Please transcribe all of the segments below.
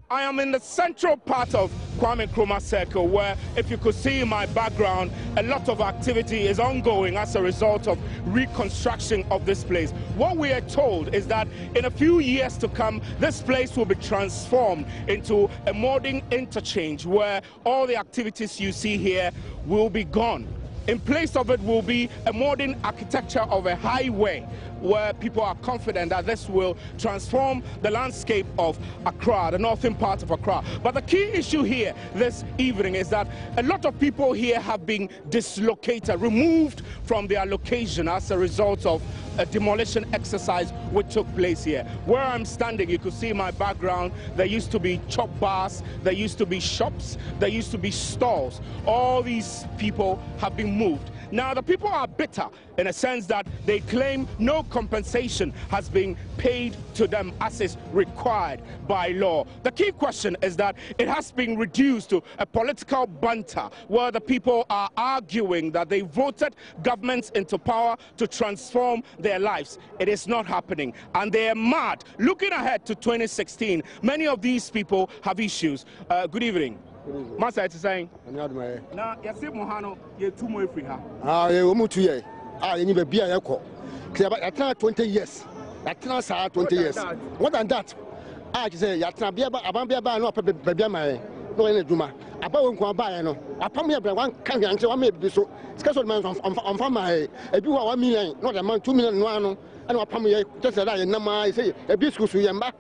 I am in the central part of Nkrumah Circle, where, if you could see in my background, a lot of activity is ongoing as a result of reconstruction of this place. What we are told is that in a few years to come, this place will be transformed into a modern interchange where all the activities you see here will be gone. In place of it will be a modern architecture of a highway where people are confident that this will transform the landscape of Accra, the northern part of Accra. But the key issue here this evening is that a lot of people here have been dislocated, removed from their location as a result of a demolition exercise which took place here. Where I'm standing, you could see in my background, there used to be chop bars, there used to be shops, there used to be stalls. All these people have been moved. Now, the people are bitter in a sense that they claim no compensation has been paid to them as is required by law. The key question is that it has been reduced to a political banter where the people are arguing that they voted governments into power to transform their lives. It is not happening, and they are mad. Looking ahead to 2016, many of these people have issues. Good evening. Master, it's saying. Now, you see, Mohano, you're too much free. You move to ye. You need to be a call. At 20 years. At 20 years. More than that. I say, Yatrabia, Abambia, no, Babia, no, any Duma. About one, no. Upon me, one can't answer. I may be so. Schedule man on farm. A do 1 million, not among 2 million, no, and upon me, just a number. I say, a biscuit, Yamba.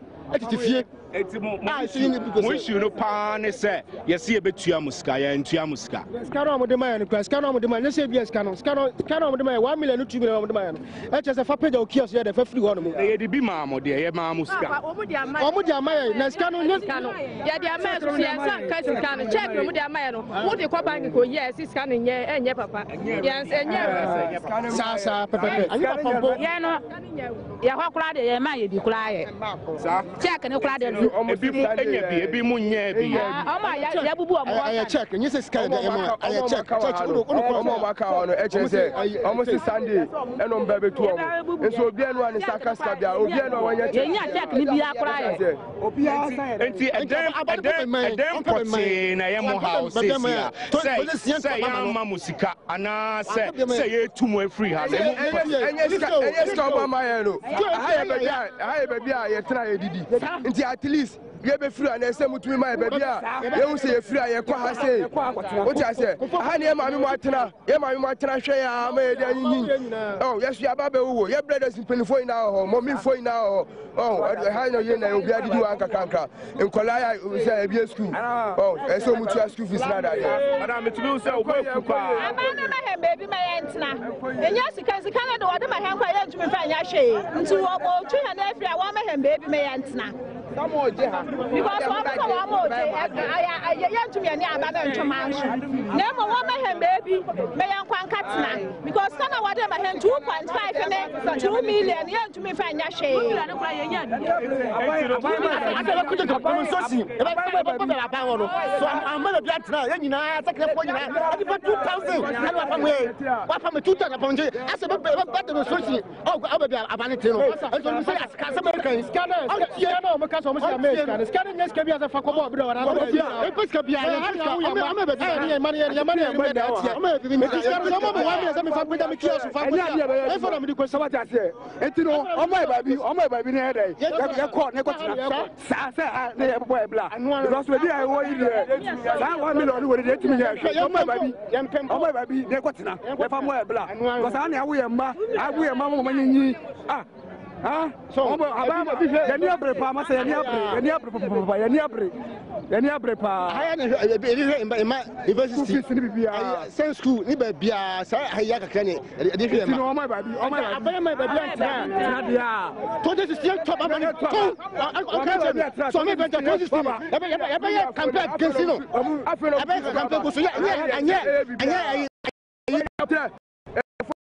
Once you know, Pan say, you see a bit to Yamuska and Yamuska. Scanner of the man, Scanner of the man, let's say, yes, Scanner of the man, 1 million, 2 million of the man. That's just a fapid of kiosk, the first one. They be mamma, dear Mamuska. Omudia Maya, Nascano, yeah, the American check with the man. What the Copan, yes, it's scanning, yeah, and yeah, papa. Yes, and yeah, Sasa, Papa, yeah, how crowded am I? You cry. Check and you cry. I check, and you say, I check. Almost Sunday, and on baby 12. And so, bien one is Sakascabia, or bien one, check, Libya cry. And then Portin, I am house. Say, Mamusika, and I say, 2 more free. And yes, come my own. I have a at least you be free and say to my baby. You say free. I say. What I say? I near my matana. Yeah, my matana share. Oh, yes, you are baby. Your brothers in 24 now. Mommy 4 now. Oh, I know you know. We are doing Anka in Kolaya. We say a school. Oh, and so much school fees now. Madam, it's blue. So work. I'm not baby. My aunt now. And yes, because the Canada order my hand. I to me find your shade. To about 2 and every. I want my baby. My aunt now. Because I'm more, I to me and Yabaga to mansion. Never want my hand, baby. May I want Katsina? Because some of what I have 2.5 and 2 million yen to me find your shade. I'm going to be at now, and I take the point. I give 2,000. What from a 2,000 upon you? I said, but the social. Oh, I'll be a vanity. I don't say, as American scanner, because almost American scanning as can be as a Facobo. So,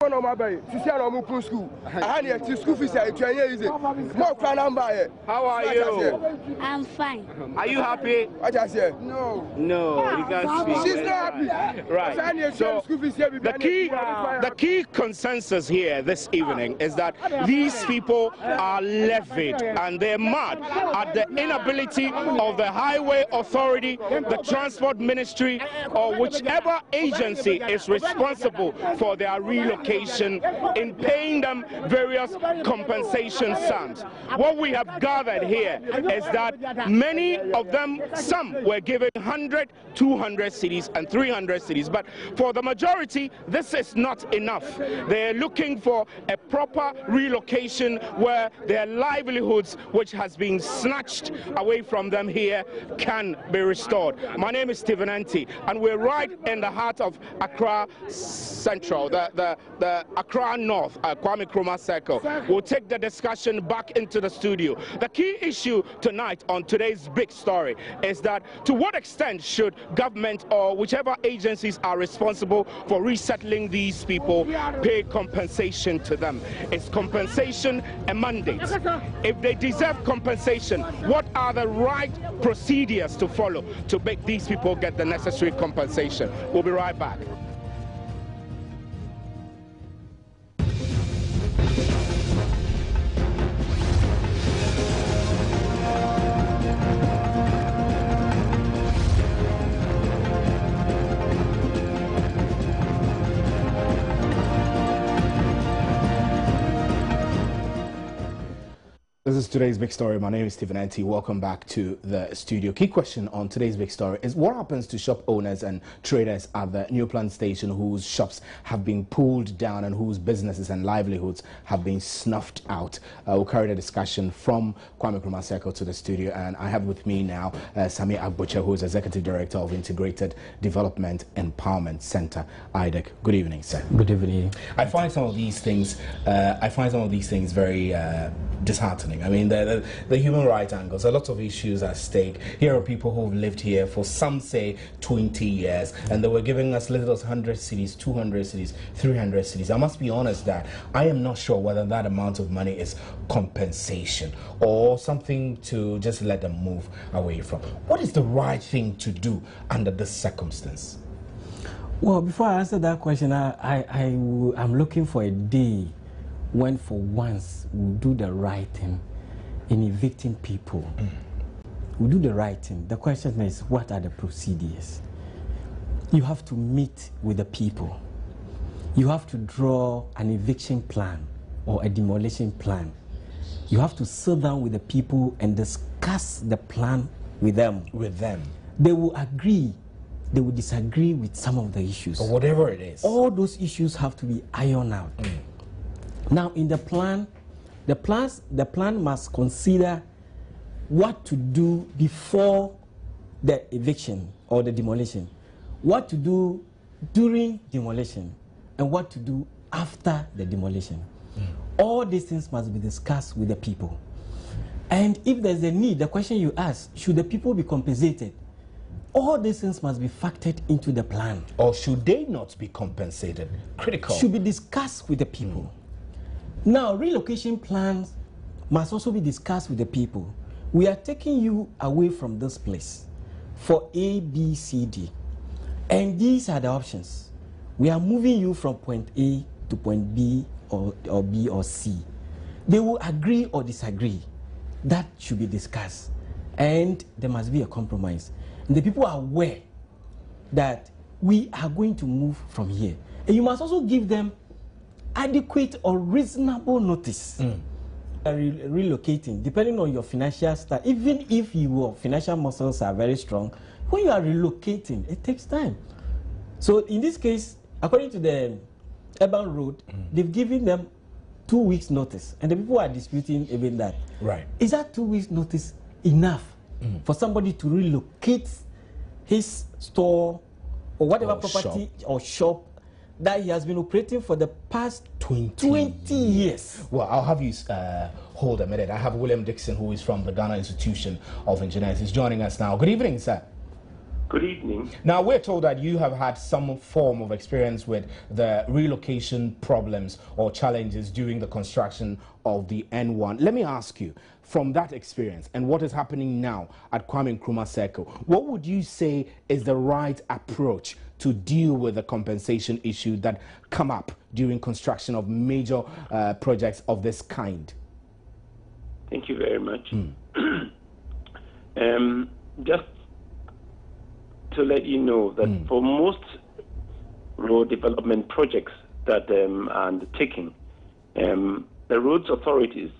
about no more bay. Sisi no more pun school. I had to school fees at 20 years. More crown number. How are you? I'm fine. Are you happy? What I say? No. No, you can't speak. She's not happy. Right. So the key consensus here this evening is that these people are livid and they're mad at the inability of the highway authority, the transport ministry, or whichever agency is responsible for their relocation in paying them various compensation sums. What we have gathered here is that many of them, some were given 100, 200 cities and 300 cities, but for the majority this is not enough. They're looking for a proper relocation where their livelihoods, which has been snatched away from them here, can be restored. My name is Stephen Anti, and we're right in the heart of Accra Central, the Accra North, Kwame Nkrumah Circle. We'll take the discussion back into the studio. The key issue tonight on today's big story is that to what extent should government or whichever agencies are responsible for resettling these people pay compensation to them? Is compensation a mandate? If they deserve compensation, what are the right procedures to follow to make these people get the necessary compensation? We'll be right back. This is today's big story. My name is Stephen Anti. Welcome back to the studio. Key question on today's big story is what happens to shop owners and traders at the New Plant Station whose shops have been pulled down and whose businesses and livelihoods have been snuffed out? We'll carry the discussion from Kwame Nkrumah Circle to the studio, and I have with me now Sami Agboche, who is Executive Director of Integrated Development Empowerment Center, IDEC. Good evening, sir. Good evening. I find some of these things very disheartening. I mean, the human rights angles, a lot of issues at stake. Here are people who've lived here for some say 20 years, and they were giving us little as 100 cities, 200 cities, 300 cities. I must be honest that I am not sure whether that amount of money is compensation or something to just let them move away from. What is the right thing to do under this circumstance? Well, before I answer that question, I'm looking for a day when for once we'll do the right thing in evicting people. We'll do the right thing. The question is, what are the procedures? You have to meet with the people. You have to draw an eviction plan or a demolition plan. You have to sit down with the people and discuss the plan with them. They will agree. They will disagree with some of the issues. Or whatever it is. All those issues have to be ironed out. Now, in the plan must consider what to do before the eviction or the demolition, what to do during demolition, and what to do after the demolition. All these things must be discussed with the people. And if there's a need, the question you ask, should the people be compensated? All these things must be factored into the plan. Or should they not be compensated? Critical. Should be discussed with the people. Now, relocation plans must also be discussed with the people. We are taking you away from this place for A, B, C, D. And these are the options. We are moving you from point A to point B or B or C. They will agree or disagree. That should be discussed. And there must be a compromise. And the people are aware that we are going to move from here. And you must also give them adequate or reasonable notice. Relocating, depending on your financial status, even if your financial muscles are very strong, when you are relocating, it takes time. So in this case, according to the urban road, they've given them 2 weeks notice, and the people are disputing even that. Right. Is that 2 weeks notice enough for somebody to relocate his store or whatever property or shop that he has been operating for the past 20 years? Well, I'll have you hold a minute. I have William Dixon, who is from the Ghana Institution of Engineers. He's joining us now. Good evening, sir. Good evening. Now, we're told that you have had some form of experience with the relocation problems or challenges during the construction of the N1. Let me ask you, from that experience and what is happening now at Nkrumah Circle, what would you say is the right approach to deal with the compensation issue that come up during construction of major projects of this kind? Thank you very much. Just to let you know that for most road development projects that are undertaken, the roads authorities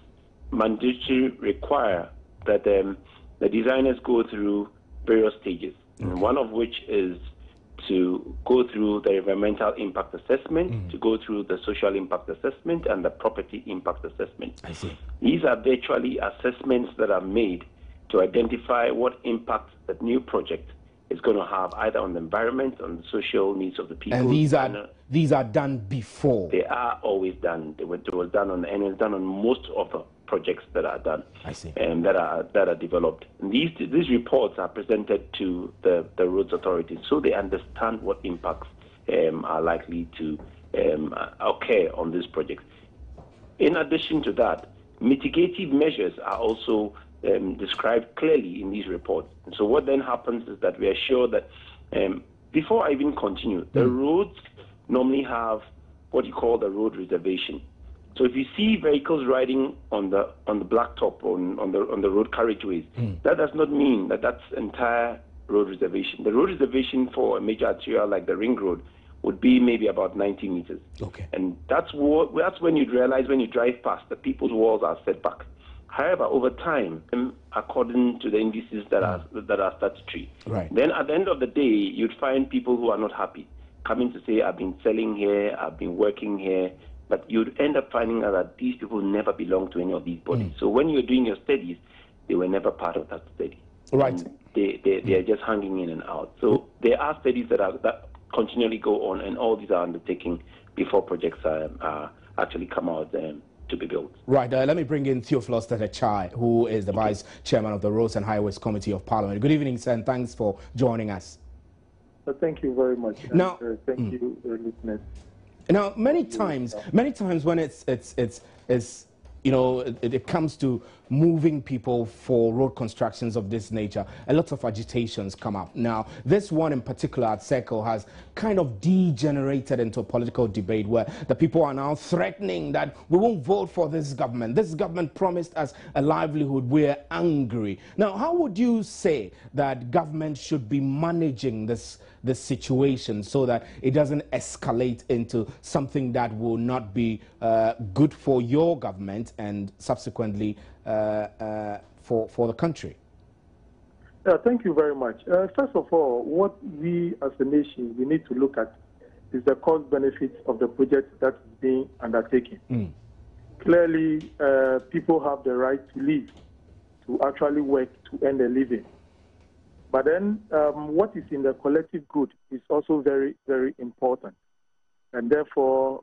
mandatorily require that the designers go through various stages, and one of which is to go through the environmental impact assessment, to go through the social impact assessment, and the property impact assessment. I see. These are virtually assessments that are made to identify what impact the new project is going to have either on the environment, on the social needs of the people. And these are done before. They are always done. It was done on, and it's done on most of the projects that are done. I see. And that are developed. And these reports are presented to the roads authorities so they understand what impacts are likely to occur on these projects. In addition to that, mitigative measures are also described clearly in these reports. And so what then happens is that we are sure that before I even continue, the roads normally have what you call the road reservation. So if you see vehicles riding on the blacktop on the road carriageways, that does not mean that that's entire road reservation. The road reservation for a major arterial like the ring road would be maybe about 90 meters. Okay. And that's when you'd realize when you drive past that people's walls are set back. However, over time, according to the indices that are statutory, then at the end of the day, you'd find people who are not happy coming to say, I've been selling here, I've been working here, but you'd end up finding out that these people never belong to any of these bodies. So when you're doing your studies, they were never part of that study. Right. And they are just hanging in and out. So there are studies that continually go on, and all these are undertaken before projects actually come out to be built. Right. Let me bring in Theophilus Tetechai, who is the Vice Chairman of the Roads and Highways Committee of Parliament. Good evening, sir, and thanks for joining us. Thank you very much. Now, thank you, listeners. Now, many times when it's you know, it comes to moving people for road constructions of this nature, a lot of agitations come up. Now, this one in particular at Circle has kind of degenerated into a political debate where the people are now threatening that we won't vote for this government. This government promised us a livelihood. We're angry. Now, how would you say that government should be managing this situation so that it doesn't escalate into something that will not be good for your government and subsequently for the country? Thank you very much. First of all, what we as a nation, we need to look at is the cost benefits of the project that is being undertaken. Clearly, people have the right to live, to actually work, to earn a living. But then what is in the collective good is also very, very important. And therefore,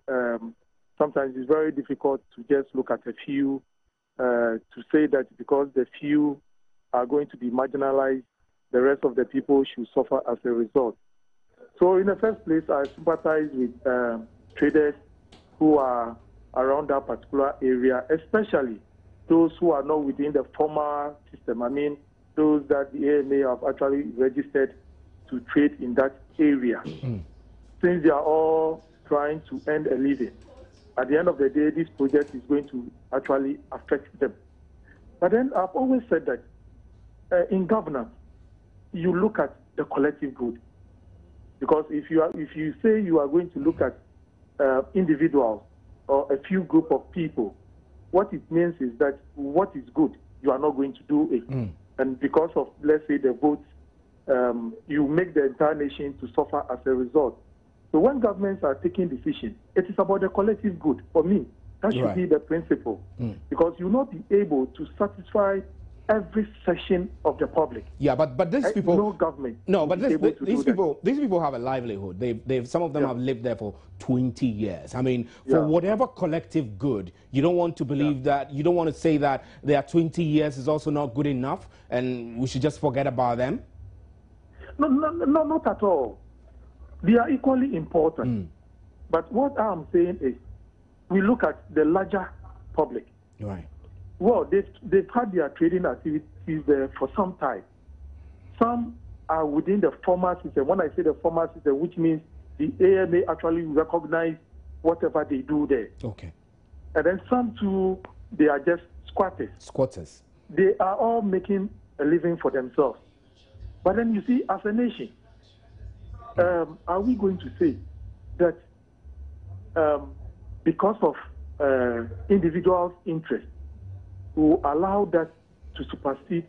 sometimes it's very difficult to just look at a few to say that because the few are going to be marginalized, the rest of the people should suffer as a result. So in the first place, I sympathize with traders who are around that particular area, especially those who are not within the formal system. I mean, those that the AMA have actually registered to trade in that area. Since they are all trying to earn a living, at the end of the day, this project is going to actually affect them. But then I've always said that in governance, you look at the collective good. Because if you say you are going to look at individuals or a few group of people, what it means is that what is good, you are not going to do it. And because of, let's say, the votes, you make the entire nation to suffer as a result. So when governments are taking decisions, it is about the collective good. For me, that should be the principle. Because you will not be able to satisfy every section of the public. Yeah, but these people, no government. No, but these people have a livelihood. Some of them have lived there for 20 years. I mean, for whatever collective good, you don't want to believe that. You don't want to say that their 20 years is also not good enough, and we should just forget about them. No, not at all. They are equally important. But what I'm saying is, we look at the larger public. Right. Well, they've had their trading activities there for some time. Some are within the formal system. When I say the formal system, which means the AMA actually recognize whatever they do there. Okay. And then some too, they are just squatters. Squatters. They are all making a living for themselves. But then you see, as a nation, are we going to say that because of individuals' interest, will allow that to supersede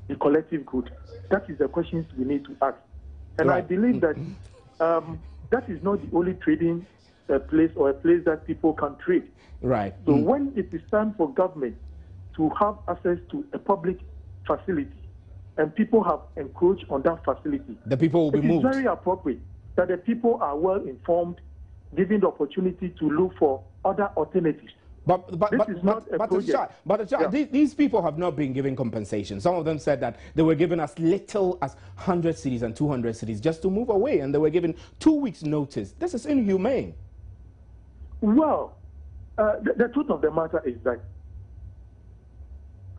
the collective good? That is the questions we need to ask. And I believe that that is not the only trading place or a place that people can trade. Right. So when it is time for government to have access to a public facility and people have encroached on that facility, the people will be moved. It is very appropriate that the people are well informed, given the opportunity to look for other alternatives. These people have not been given compensation. Some of them said that they were given as little as 100 cities and 200 cities just to move away, and they were given 2 weeks' notice. This is inhumane. Well, the truth of the matter is that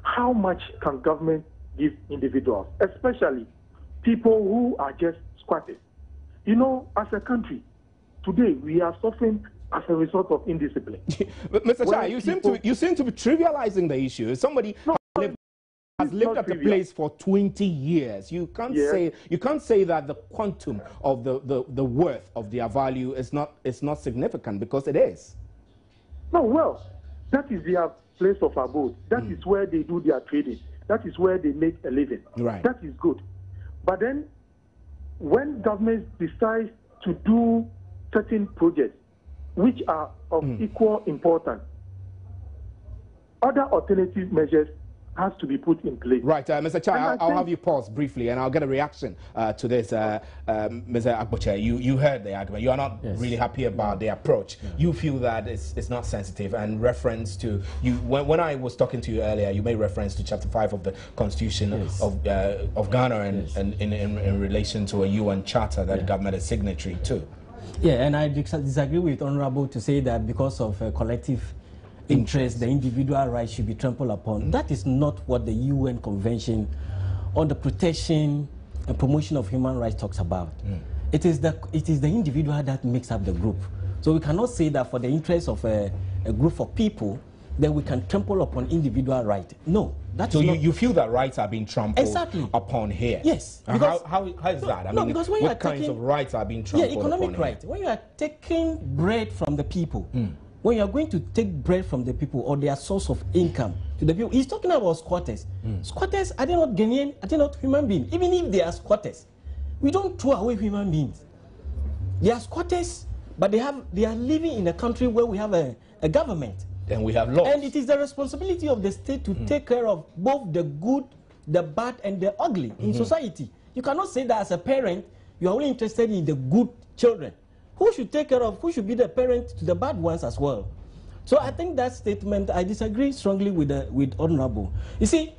how much can government give individuals, especially people who are just squatters? You know, as a country, today we are suffering as a result of indiscipline. But Mr. Chai, you seem to be trivializing the issue. Somebody has lived at the place for 20 years. You can't say that the quantum of the worth of their value is not significant, because it is. No, well, that is their place of abode. That is where they do their trading. That is where they make a living. Right. That is good. But then when governments decide to do certain projects which are of equal importance, other alternative measures has to be put in place. Right, Mr. Chai, I'll have you pause briefly, and I'll get a reaction to this. Mr. Agboche, you heard the argument. You are not really happy about the approach. You feel that it's not sensitive, and reference to you. When I was talking to you earlier, you made reference to Chapter 5 of the Constitution of Ghana, and in relation to a UN Charter that government is signatory to. Yeah, and I disagree with Honorable to say that because of collective interest, the individual rights should be trampled upon. That is not what the UN Convention on the Protection and Promotion of Human Rights talks about. It is the individual that makes up the group. So we cannot say that for the interest of a group of people, then we can trample upon individual right. No. So you feel that rights are being trampled upon here? Yes. Because, how is that? I mean, because when what kinds of rights are being trampled upon? Economic right. When you are taking bread from the people, when you are going to take bread from the people or their source of income to the people, he's talking about squatters. Squatters, are they not Ghanaian? Are they not human beings? Even if they are squatters, we don't throw away human beings. They are squatters, but they are living in a country where we have a government. Then we have laws. And it is the responsibility of the state to take care of both the good, the bad, and the ugly in society. You cannot say that as a parent, you are only interested in the good children. Who should take care of, who should be the parent to the bad ones as well? So I think that statement, I disagree strongly with Honorable. You see,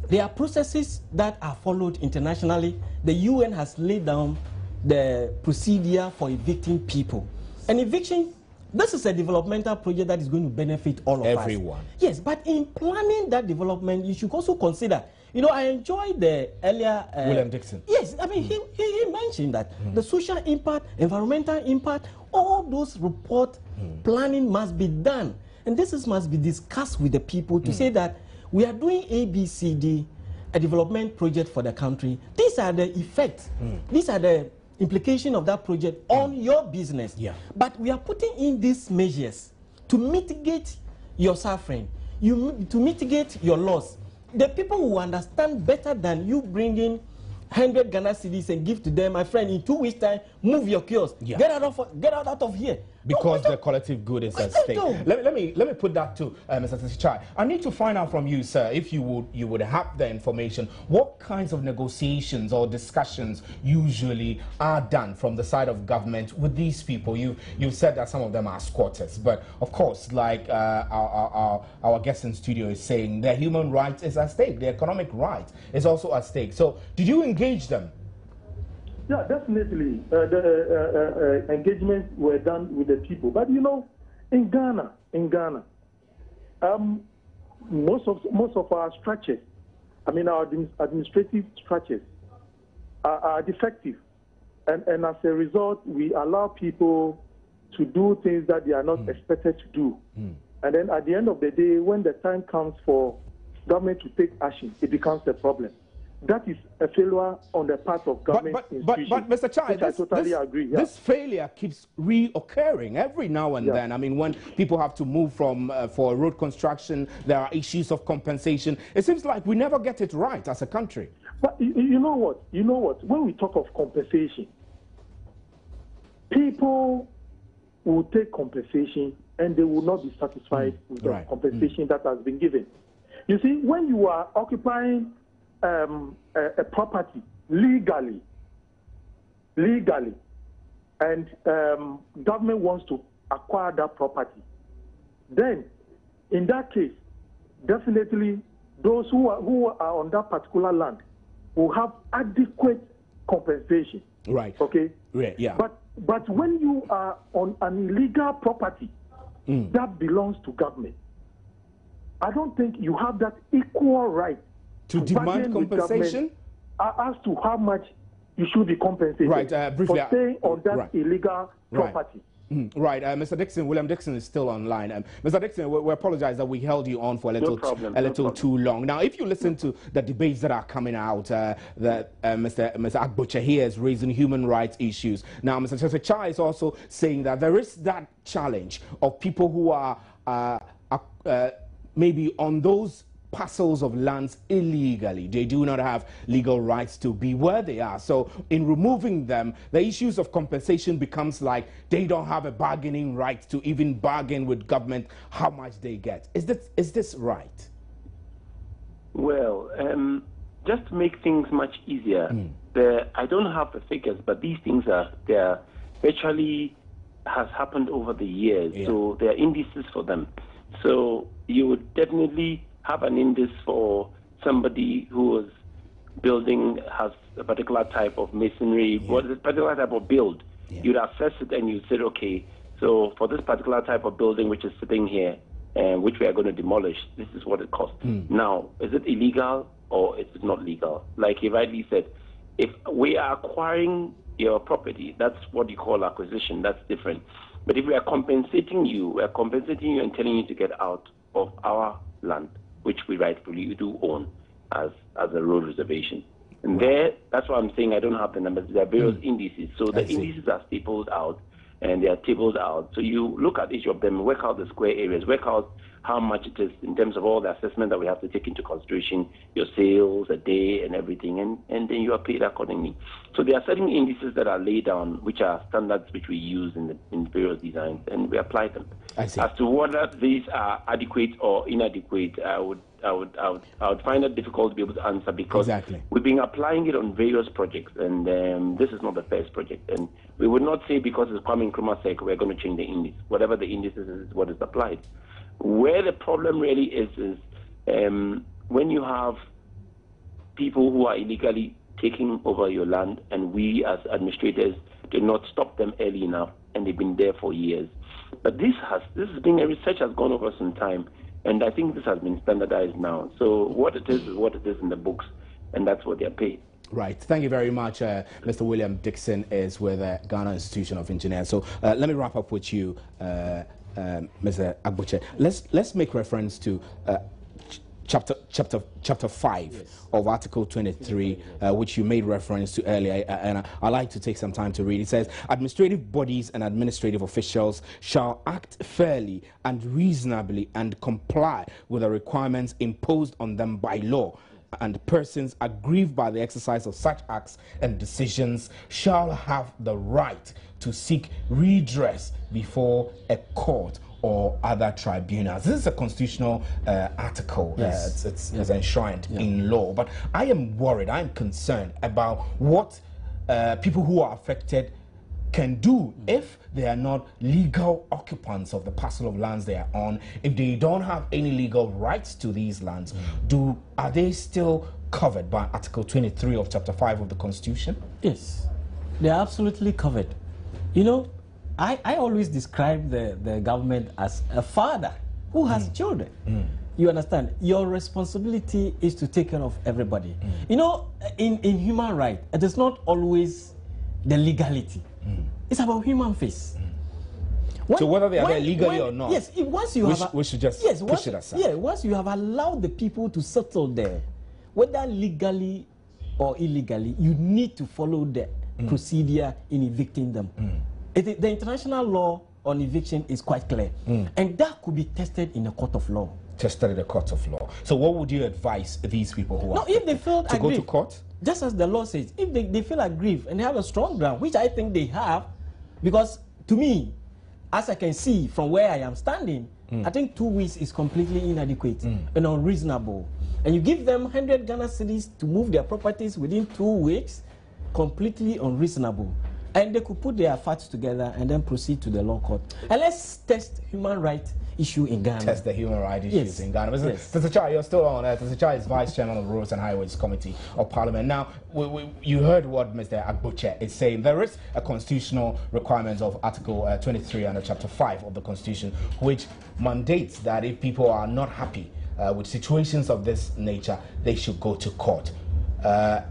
there are processes that are followed internationally. The UN has laid down the procedure for evicting people. And eviction, this is a developmental project that is going to benefit all of everyone. Yes, but in planning that development, you should also consider, you know, I enjoyed the earlier... William Dixon. Yes, I mean, he mentioned that the social impact, environmental impact, all those report planning must be done. And this must be discussed with the people to say that we are doing ABCD, a development project for the country. These are the effects. These are the implication of that project on your business. But we are putting in these measures to mitigate your suffering, to mitigate your loss. The people who understand better than you bringing 100 Ghana cedis and give to them, my friend, in 2 weeks' time, move your kiosk. Get out of here. Because the collective good is at stake. Let me put that to Mr. Chai. I need to find out from you, sir, if you would have the information, what kinds of negotiations or discussions usually are done from the side of government with these people. You've said that some of them are squatters, but of course, like our guest in studio is saying, their human rights is at stake, their economic rights is also at stake. So, did you engage them? Yeah, definitely. The engagements were done with the people. But you know, in Ghana, most of our structures, I mean our administrative structures, are defective, and as a result, we allow people to do things that they are not expected to do. And then at the end of the day, when the time comes for government to take action, it becomes a problem. That is a failure on the part of government institutions. But Mr. Chai, I totally agree. Yeah. This failure keeps reoccurring every now and then. I mean, when people have to move from for road construction, there are issues of compensation. It seems like we never get it right as a country. But you know what? When we talk of compensation, people will take compensation and they will not be satisfied with the compensation that has been given. You see, when you are occupying a property legally, and government wants to acquire that property, then in that case, definitely those who are on that particular land will have adequate compensation. Right. Okay. Yeah. But when you are on an illegal property that belongs to government, I don't think you have that equal right to demand compensation as to how much you should be compensated briefly, for staying on that illegal property. Right, Mr. Dixon, William Dixon is still online. Mr. Dixon, we apologize that we held you on for a little too long. Now, if you listen to the debates that are coming out, that Mr. Agboche here is raising human rights issues. Now, Mr. Chai is also saying that there is that challenge of people who are maybe on those parcels of lands illegally. They do not have legal rights to be where they are. So in removing them, the issues of compensation becomes like they don't have a bargaining right to even bargain with government how much they get. Is this right? Well, just to make things much easier, I don't have the figures, but these things are virtually has happened over the years. So there are indices for them. So you would definitely have an index for somebody who is building, has a particular type of masonry, what is a particular type of build. You'd assess it and you said, okay, so for this particular type of building which is sitting here, which we are going to demolish, this is what it costs. Now, is it illegal or is it not legal? Like he rightly said, if we are acquiring your property, that's what you call acquisition, that's different. But if we are compensating you, and telling you to get out of our land, which we rightfully do own as a road reservation. And that's why I'm saying I don't have the numbers. There are various indices. So the indices are stapled out, and they are tabled out. So you look at each of them, work out the square areas, work out how much it is in terms of all the assessment that we have to take into consideration, your sales, a day, and everything, and then you are paid accordingly. So there are certain indices that are laid down, which are standards which we use in various designs, and we apply them. As to whether these are adequate or inadequate, I would find it difficult to be able to answer because we've been applying it on various projects, and this is not the first project. And we would not say because it's Kwame Nkrumah Circle we're going to change the index. Whatever the index is what is applied. Where the problem really is when you have people who are illegally taking over your land, and we as administrators did not stop them early enough, and they've been there for years. But this has been research has gone over some time, and I think this has been standardized now. So what it is what it is in the books, and that's what they're paid. Right. Thank you very much. Mr. William Dixon is with the Ghana Institution of Engineers. So let me wrap up with you, Mr. Agboche. Let's make reference to chapter 5 of Article 23, which you made reference to earlier, and I'd like to take some time to read. It says, administrative bodies and administrative officials shall act fairly and reasonably and comply with the requirements imposed on them by law, and persons aggrieved by the exercise of such acts and decisions shall have the right to seek redress before a court or other tribunals. This is a constitutional article. It's enshrined in law. But I am worried, I am concerned about what people who are affected can do if they are not legal occupants of the parcel of lands they are on. If they don't have any legal rights to these lands, are they still covered by Article 23 of Chapter 5 of the Constitution? Yes. They're absolutely covered. You know, I always describe the government as a father who has children. You understand? Your responsibility is to take care of everybody. You know, in human rights, it is not always the legality. It's about human face. So whether they are there legally or not, yes, once you we should just push it aside. Yeah, once you have allowed the people to settle there, whether legally or illegally, you need to follow the procedure in evicting them. The international law on eviction is quite clear, and that could be tested in a court of law. Tested in the court of law. So what would you advise these people who are if they feel to go to court? Just as the law says, if they feel aggrieved and they have a strong ground, which I think they have, because to me, as I can see from where I am standing, I think 2 weeks is completely inadequate and unreasonable. And you give them 100 Ghana cedis to move their properties within 2 weeks, completely unreasonable. And they could put their facts together and then proceed to the law court. And let's test human rights issue in Ghana. Test the human rights issues in Ghana. Mr. Chai, you're still on. Mr. Chai is Vice Chairman of the Roads and Highways Committee of Parliament. Now, you heard what Mr. Agboche is saying. There is a constitutional requirement of Article 23 under Chapter 5 of the Constitution, which mandates that if people are not happy with situations of this nature, they should go to court.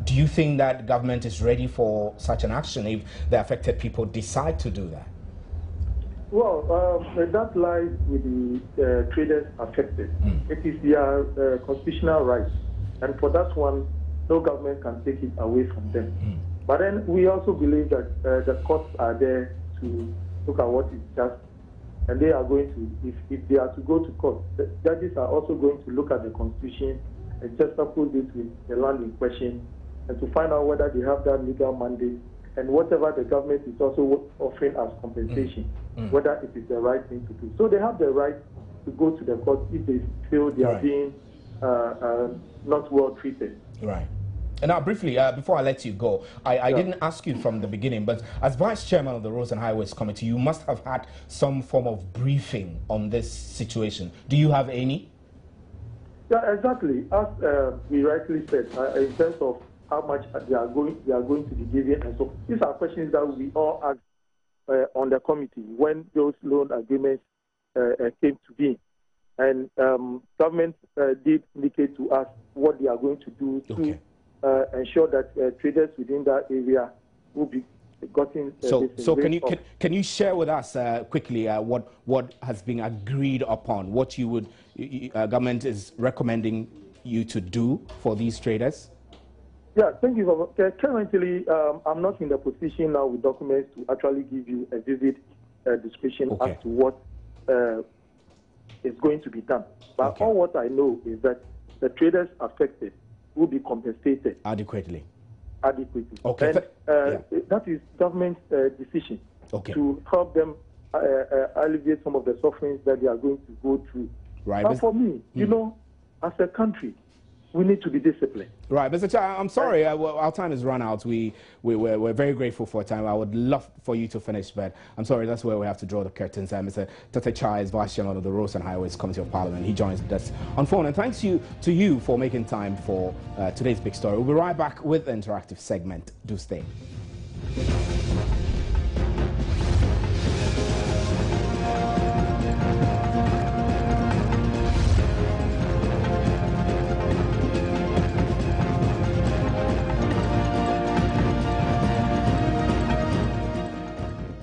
Do you think that government is ready for such an action if the affected people decide to do that? Well, that lies with the traders affected. It is their constitutional right, and for that one, no government can take it away from them. But then we also believe that the courts are there to look at what is just, and they are going to, if they are to go to court, the judges are also going to look at the Constitution and juxtapose it with the land in question, and to find out whether they have that legal mandate, and whatever the government is also offering as compensation, whether it is the right thing to do. So they have the right to go to the court if they feel they are being not well treated. Right. And now, briefly, before I let you go, I didn't ask you from the beginning, but as Vice Chairman of the Roads and Highways Committee, you must have had some form of briefing on this situation. Do you have any? Yeah, exactly. As we rightly said, in terms of how much they are going to be given, and so these are questions that we all asked on the committee when those loan agreements came to be, and government did indicate to us what they are going to do to ensure that traders within that area will be gotten. So can you share with us quickly what has been agreed upon, what you would government is recommending you to do for these traders? Yeah, thank you. Currently, I'm not in the position now with documents to actually give you a vivid description as to what is going to be done. But all what I know is that the traders affected will be compensated adequately. Okay. And that is government's decision to help them alleviate some of the sufferings that they are going to go through. Right. But for me, you know, as a country, we need to be disciplined. Right, Mr. Chai, I'm sorry, our time has run out. We're very grateful for time. I would love for you to finish, but I'm sorry, that's where we have to draw the curtains. Mr. Tate Chai is Vice Chairman of the Roads and Highways Committee of Parliament. He joins us on phone, and thanks to you for making time for today's big story. We'll be right back with the interactive segment. Do stay.